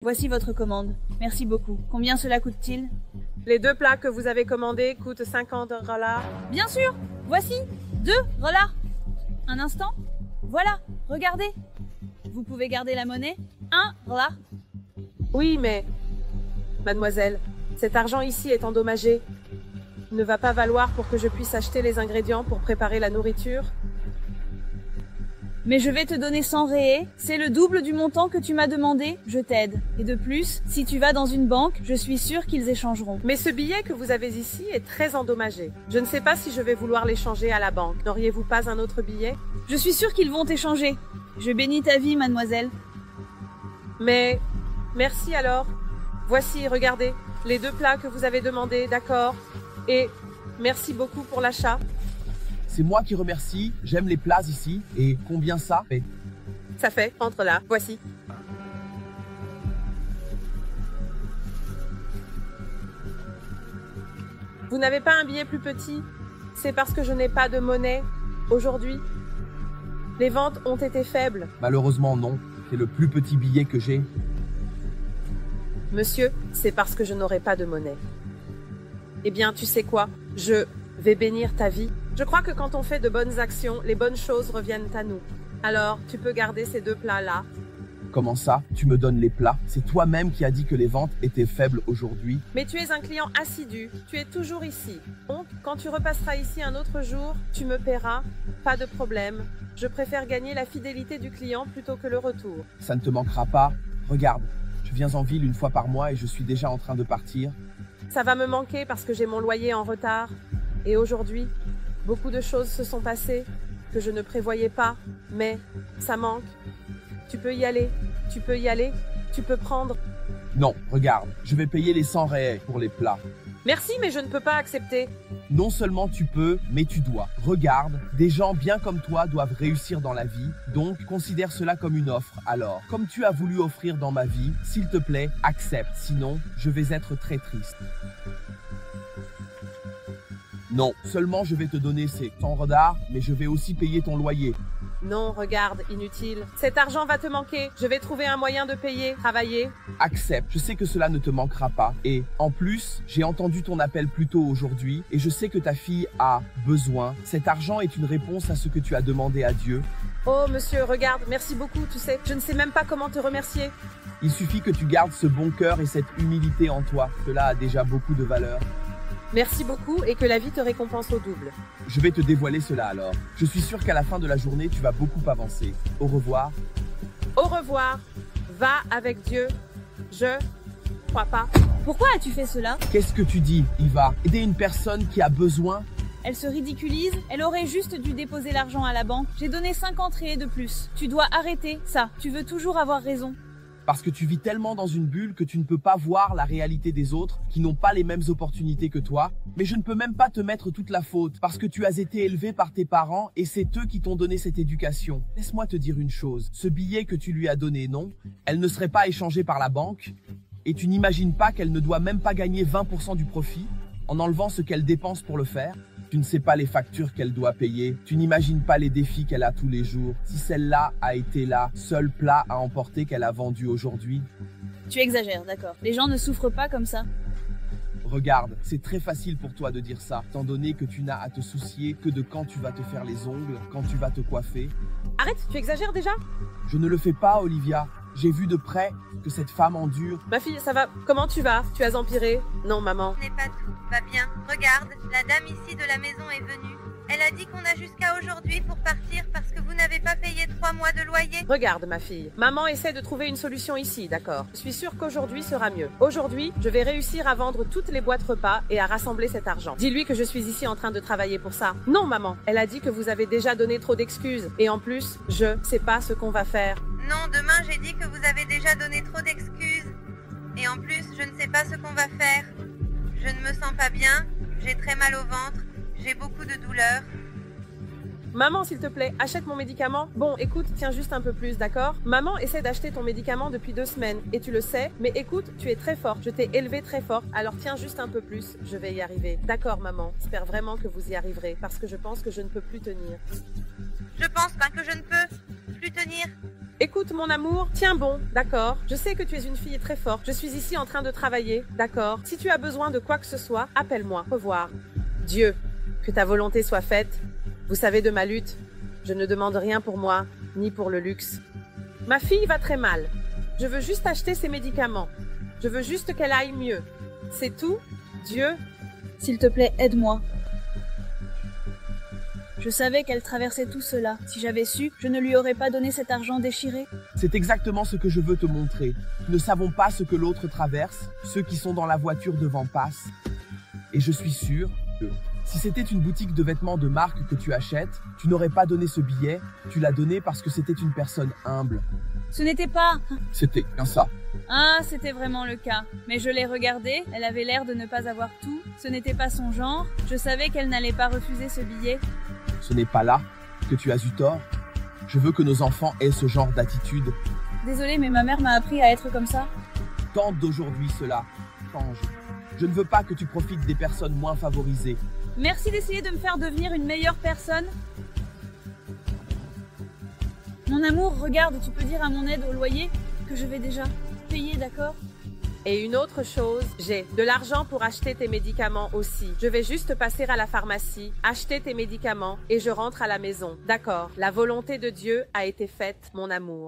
Voici votre commande. Merci beaucoup. Combien cela coûte-t-il? Les 2 plats que vous avez commandés coûtent 50 $. Bien sûr. Voici 2 $. Un instant. Voilà, regardez. Vous pouvez garder la monnaie? 1 $. Oui, mais... Mademoiselle, cet argent ici est endommagé. Il ne va pas valoir pour que je puisse acheter les ingrédients pour préparer la nourriture. Mais je vais te donner 100 réés. C'est le double du montant que tu m'as demandé. Je t'aide. Et de plus, si tu vas dans une banque, je suis sûre qu'ils échangeront. Mais ce billet que vous avez ici est très endommagé. Je ne sais pas si je vais vouloir l'échanger à la banque. N'auriez-vous pas un autre billet? Je suis sûre qu'ils vont échanger. Je bénis ta vie, mademoiselle. Mais... Merci alors. Voici, regardez, les 2 plats que vous avez demandés, d'accord? Et merci beaucoup pour l'achat. C'est moi qui remercie, j'aime les plats ici, et combien ça fait? Ça fait, entre là, voici. Vous n'avez pas un billet plus petit? C'est parce que je n'ai pas de monnaie aujourd'hui. Les ventes ont été faibles. Malheureusement non, c'est le plus petit billet que j'ai. Monsieur, c'est parce que je n'aurai pas de monnaie. Eh bien, tu sais quoi? Je vais bénir ta vie. Je crois que quand on fait de bonnes actions, les bonnes choses reviennent à nous. Alors, tu peux garder ces 2 plats-là. Comment ça? Tu me donnes les plats? C'est toi-même qui as dit que les ventes étaient faibles aujourd'hui. Mais tu es un client assidu. Tu es toujours ici. Donc, quand tu repasseras ici un autre jour, tu me paieras. Pas de problème. Je préfère gagner la fidélité du client plutôt que le retour. Ça ne te manquera pas. Regarde, je viens en ville 1 fois par mois et je suis déjà en train de partir. Ça va me manquer parce que j'ai mon loyer en retard. Et aujourd'hui, beaucoup de choses se sont passées que je ne prévoyais pas, mais ça manque. Tu peux y aller, tu peux y aller, tu peux prendre. Non, regarde, je vais payer les 100 réais pour les plats. Merci, mais je ne peux pas accepter. Non seulement tu peux, mais tu dois. Regarde, des gens bien comme toi doivent réussir dans la vie, donc considère cela comme une offre. Alors, comme tu as voulu offrir dans ma vie, s'il te plaît, accepte, sinon je vais être très triste. Non, seulement je vais te donner ces 100 $, mais je vais aussi payer ton loyer. Non, regarde, inutile. Cet argent va te manquer. Je vais trouver un moyen de payer, travailler. Accepte, je sais que cela ne te manquera pas. Et en plus, j'ai entendu ton appel plus tôt aujourd'hui et je sais que ta fille a besoin. Cet argent est une réponse à ce que tu as demandé à Dieu. Oh, monsieur, regarde, merci beaucoup, tu sais. Je ne sais même pas comment te remercier. Il suffit que tu gardes ce bon cœur et cette humilité en toi. Cela a déjà beaucoup de valeur. Merci beaucoup et que la vie te récompense au double. Je vais te dévoiler cela alors. Je suis sûr qu'à la fin de la journée, tu vas beaucoup avancer. Au revoir. Au revoir. Va avec Dieu. Je crois pas. Pourquoi as-tu fait cela? Qu'est-ce que tu dis, Iva? Aider une personne qui a besoin? Elle se ridiculise. Elle aurait juste dû déposer l'argent à la banque. J'ai donné 50 réés de plus. Tu dois arrêter ça. Tu veux toujours avoir raison. Parce que tu vis tellement dans une bulle que tu ne peux pas voir la réalité des autres qui n'ont pas les mêmes opportunités que toi. Mais je ne peux même pas te mettre toute la faute parce que tu as été élevé par tes parents et c'est eux qui t'ont donné cette éducation. Laisse-moi te dire une chose. Ce billet que tu lui as donné, non, elle ne serait pas échangée par la banque et tu n'imagines pas qu'elle ne doit même pas gagner 20% du profit en enlevant ce qu'elle dépense pour le faire? Tu ne sais pas les factures qu'elle doit payer. Tu n'imagines pas les défis qu'elle a tous les jours. Si celle-là a été la seule plat à emporter qu'elle a vendu aujourd'hui. Tu exagères, d'accord. Les gens ne souffrent pas comme ça. Regarde, c'est très facile pour toi de dire ça, étant donné que tu n'as à te soucier que de quand tu vas te faire les ongles, quand tu vas te coiffer. Arrête, tu exagères déjà? Je ne le fais pas, Olivia. J'ai vu de près que cette femme endure. Ma fille, ça va? Comment tu vas? Tu as empiré? Non, maman. Ce n'est pas tout, va bien. Regarde, la dame ici de la maison est venue. Elle a dit qu'on a jusqu'à aujourd'hui pour partir parce que vous n'avez pas payé 3 mois de loyer. Regarde, ma fille. Maman essaie de trouver une solution ici, d'accord? Je suis sûre qu'aujourd'hui sera mieux. Aujourd'hui, je vais réussir à vendre toutes les boîtes repas et à rassembler cet argent. Dis-lui que je suis ici en train de travailler pour ça. Non, maman. Elle a dit que vous avez déjà donné trop d'excuses. Et en plus, je sais pas ce qu'on va faire. Non, demain j'ai dit que vous avez déjà donné trop d'excuses. Et en plus, je ne sais pas ce qu'on va faire. Je ne me sens pas bien, j'ai très mal au ventre, j'ai beaucoup de douleurs. Maman, s'il te plaît, achète mon médicament. Bon, écoute, tiens juste un peu plus, d'accord? Maman essaie d'acheter ton médicament depuis 2 semaines, et tu le sais, mais écoute, tu es très forte, je t'ai élevée très forte, alors tiens juste un peu plus, je vais y arriver. D'accord, maman, j'espère vraiment que vous y arriverez, parce que je pense que je ne peux plus tenir. Je pense pas que je ne peux plus tenir. Écoute, mon amour, tiens bon, d'accord. Je sais que tu es une fille très forte. Je suis ici en train de travailler, d'accord. Si tu as besoin de quoi que ce soit, appelle-moi. Au revoir. Dieu, que ta volonté soit faite. Vous savez de ma lutte. Je ne demande rien pour moi, ni pour le luxe. Ma fille va très mal. Je veux juste acheter ses médicaments. Je veux juste qu'elle aille mieux. C'est tout, Dieu. S'il te plaît, aide-moi. Je savais qu'elle traversait tout cela. Si j'avais su, je ne lui aurais pas donné cet argent déchiré. C'est exactement ce que je veux te montrer. Nous ne savons pas ce que l'autre traverse, ceux qui sont dans la voiture devant passent. Et je suis sûr que si c'était une boutique de vêtements de marque que tu achètes, tu n'aurais pas donné ce billet, tu l'as donné parce que c'était une personne humble. Ce n'était pas... C'était bien ça. Ah, c'était vraiment le cas. Mais je l'ai regardée, elle avait l'air de ne pas avoir tout. Ce n'était pas son genre. Je savais qu'elle n'allait pas refuser ce billet. Ce n'est pas là que tu as eu tort. Je veux que nos enfants aient ce genre d'attitude. Désolée, mais ma mère m'a appris à être comme ça. Tente d'aujourd'hui cela. Change. Je ne veux pas que tu profites des personnes moins favorisées. Merci d'essayer de me faire devenir une meilleure personne. Mon amour, regarde, tu peux dire à mon aide au loyer que je vais déjà payer, d'accord? Et une autre chose, j'ai de l'argent pour acheter tes médicaments aussi. Je vais juste passer à la pharmacie, acheter tes médicaments et je rentre à la maison. D'accord, la volonté de Dieu a été faite, mon amour.